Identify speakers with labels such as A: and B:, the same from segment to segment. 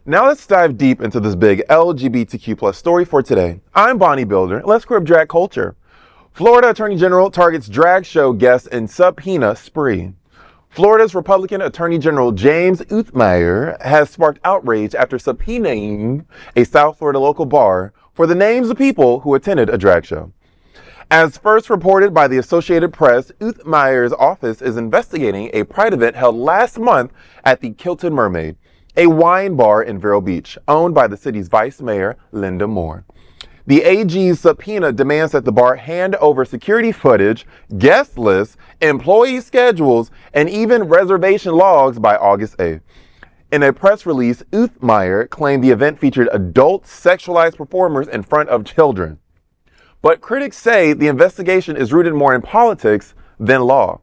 A: Now let's dive deep into this big LGBTQ plus story for today. I'm Bonnie Builder. Let's crib drag culture. Florida Attorney General targets drag show guests in subpoena spree. Florida's Republican Attorney General James Uthmeier has sparked outrage after subpoenaing a South Florida local bar for the names of people who attended a drag show. As first reported by the Associated Press, Uthmeier's office is investigating a pride event held last month at the Kilted Mermaid, a wine bar in Vero Beach, owned by the city's Vice Mayor, Linda Moore. The AG's subpoena demands that the bar hand over security footage, guest lists, employee schedules, and even reservation logs by August 8th. In a press release, Uthmeier claimed the event featured adult sexualized performers in front of children. But critics say the investigation is rooted more in politics than law.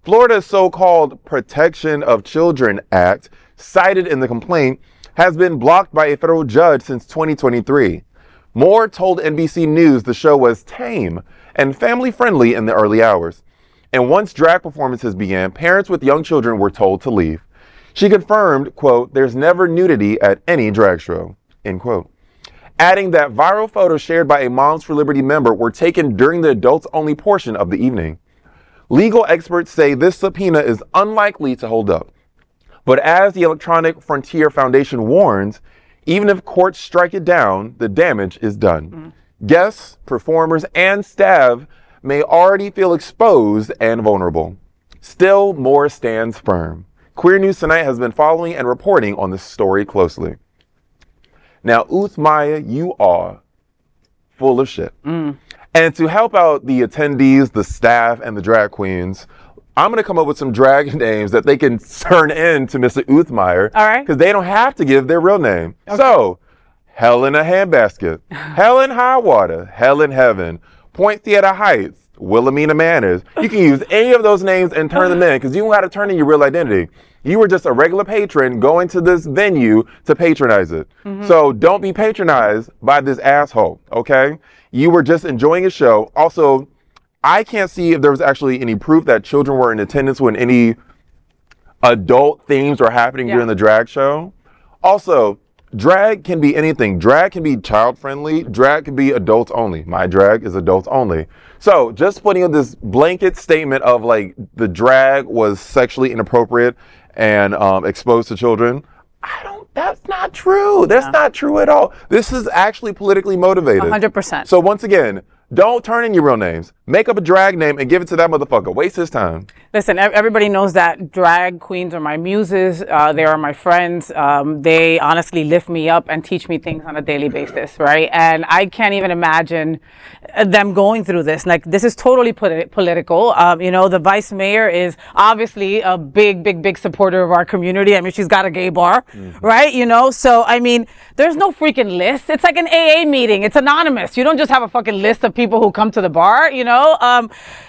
A: Florida's so-called Protection of Children Act, cited in the complaint, has been blocked by a federal judge since 2023. Moore told NBC News the show was tame and family-friendly in the early hours. And once drag performances began, parents with young children were told to leave. She confirmed, quote, "There's never nudity at any drag show," end quote. Adding that viral photos shared by a Moms for Liberty member were taken during the adults-only portion of the evening. Legal experts say this subpoena is unlikely to hold up. But as the Electronic Frontier Foundation warns, even if courts strike it down, the damage is done. Guests, performers, and staff may already feel exposed and vulnerable. Still, Moore stands firm. Queer News Tonight has been following and reporting on this story closely. Now, Uthmeier, you are full of shit. And to help out the attendees, the staff, and the drag queens, I'm going to come up with some drag names that they can turn in to Mr. Uthmeier.
B: All right.
A: Because they don't have to give their real name. Okay. So, Hell in a Handbasket, Hell in High Water, Hell in Heaven, Point Theater Heights, Wilhelmina Manors. You can use any of those names and turn them in because you don't have to turn in your real identity. You were just a regular patron going to this venue to patronize it. So don't be patronized by this asshole, okay? You were just enjoying a show. Also, I can't see if there was actually any proof that children were in attendance when any adult themes were happening during the drag show. Also, drag can be anything. Drag can be child-friendly. Drag can be adults only. My drag is adults only. So just putting in this blanket statement of like the drag was sexually inappropriate and exposed to children, that's not true. That's not true at all. This is actually politically motivated.
B: 100%.
A: So once again, don't turn in your real names. Make up a drag name and give it to that motherfucker. Waste his time.
B: Listen, everybody knows that drag queens are my muses. They are my friends. They honestly lift me up and teach me things on a daily basis, right? And I can't even imagine them going through this. Like, this is totally political. You know, the vice mayor is obviously a big supporter of our community. I mean, she's got a gay bar, right? You know, so, I mean, there's no freaking list. It's like an AA meeting. It's anonymous. You don't just have a fucking list of people who come to the bar, you know?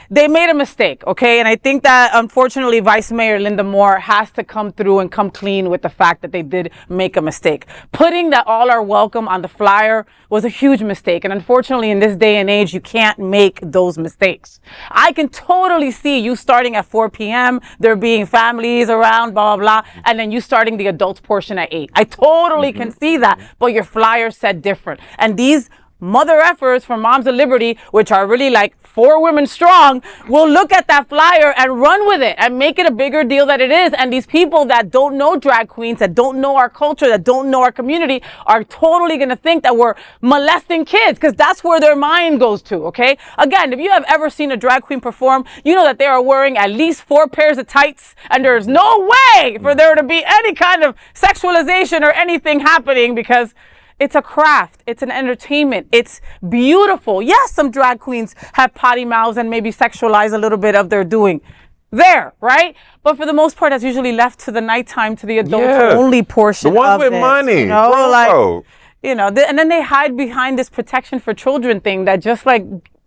B: They made a mistake, okay? And I think that, unfortunately, Vice Mayor Linda Moore has to come through and come clean with the fact that they did make a mistake. Putting that all are welcome on the flyer was a huge mistake. And unfortunately, in this day and age, you can't make those mistakes. I can totally see you starting at 4 p.m., there being families around, blah, blah, blah, and then you starting the adults portion at 8. I totally can see that, but your flyer said different. And these mother effers from Moms of Liberty, which are really like 4 women strong, will look at that flyer and run with it and make it a bigger deal than it is. And these people that don't know drag queens, that don't know our culture, that don't know our community, are totally going to think that we're molesting kids, because that's where their mind goes to, okay? Again, if you have ever seen a drag queen perform, you know that they are wearing at least 4 pairs of tights, and there's no way for there to be any kind of sexualization or anything happening, because it's a craft. It's an entertainment. It's beautiful. Yes, some drag queens have potty mouths and maybe sexualize a little bit of their doing there, right? But for the most part, that's usually left to the nighttime, to the adult-only portion.
A: The ones
B: of
A: with
B: this,
A: money.
B: you know, like, you know, and then they hide behind this protection for children thing that just like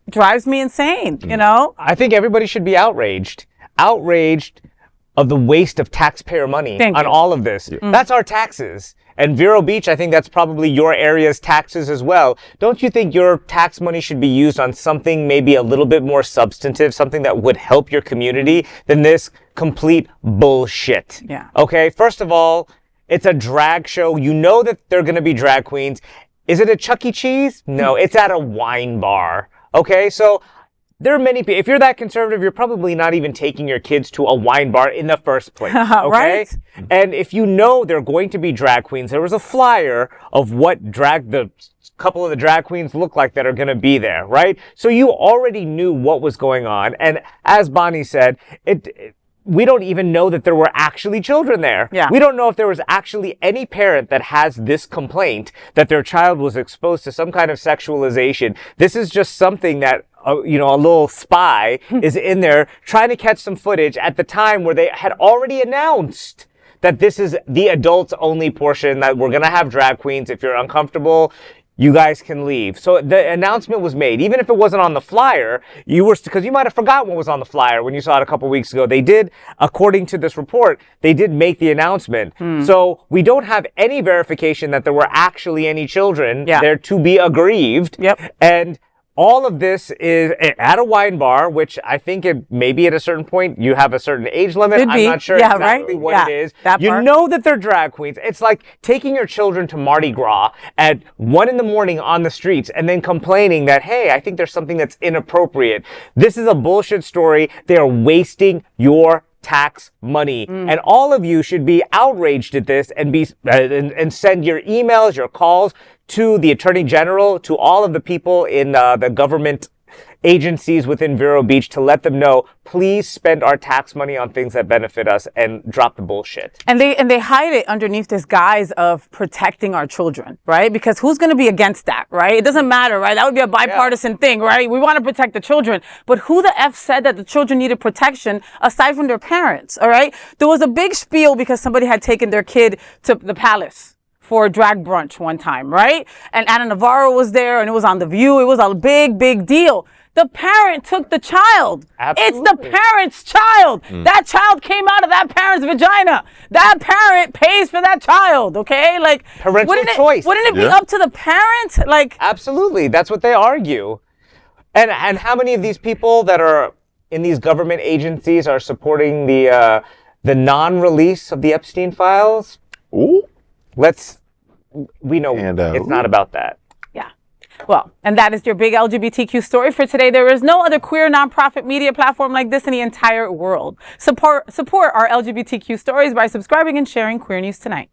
B: drives me insane. You know,
C: I think everybody should be outraged of the waste of taxpayer money on all of this. That's our taxes. And Vero Beach, I think that's probably your area's taxes as well. Don't you think your tax money should be used on something maybe a little bit more substantive, something that would help your community than this complete bullshit?
B: Yeah.
C: Okay, first of all, It's a drag show. You know that they're going to be drag queens. Is it a Chuck E. Cheese? No, it's at a wine bar. Okay, so there are many people. If you're that conservative, you're probably not even taking your kids to a wine bar in the first place. Okay?
B: Right?
C: And if you know they're going to be drag queens, there was a flyer of what the couple of the drag queens look like that are going to be there, right? So you already knew what was going on. And as Bonnie said, we don't even know that there were actually children there.
B: Yeah.
C: We don't know if there was actually any parent that has this complaint that their child was exposed to some kind of sexualization. This is just something that a little spy is in there trying to catch some footage at the time where they had already announced that this is the adults only portion, that we're going to have drag queens. If you're uncomfortable, you guys can leave. So the announcement was made. Even if it wasn't on the flyer, because you might have forgotten what was on the flyer when you saw it a couple weeks ago. They did, according to this report, they did make the announcement. So we don't have any verification that there were actually any children there to be aggrieved.
B: Yep.
C: And all of this is at a wine bar, which I think maybe at a certain point you have a certain age limit. I'm not sure exactly what it is. You know that they're drag queens. It's like taking your children to Mardi Gras at 1 a.m. on the streets and then complaining that, hey, I think there's something that's inappropriate. This is a bullshit story. They are wasting your tax money. And all of you should be outraged at this and and send your emails, your calls to the Attorney General, to all of the people in the government agencies within Vero Beach to let them know, please spend our tax money on things that benefit us and drop the bullshit.
B: And they hide it underneath this guise of protecting our children, right? Because who's going to be against that, right? It doesn't matter, right? That would be a bipartisan thing, right? We want to protect the children. But who the F said that the children needed protection aside from their parents, all right? There was a big spiel because somebody had taken their kid to the palace for a drag brunch one time, right? And Anna Navarro was there and it was on The View. It was a big, big deal. The parent took the child.
C: Absolutely.
B: It's the parent's child. That child came out of that parent's vagina. That parent pays for that child, okay? Like,
C: parental choice.
B: Wouldn't it be up to the parent? Like,
C: absolutely. That's what they argue. And how many of these people that are in these government agencies are supporting the non-release of the Epstein files?
A: Ooh.
C: We know it's not about that.
B: Yeah. Well, and that is your big LGBTQ story for today. There is no other queer nonprofit media platform like this in the entire world. Support our LGBTQ stories by subscribing and sharing Queer News Tonight.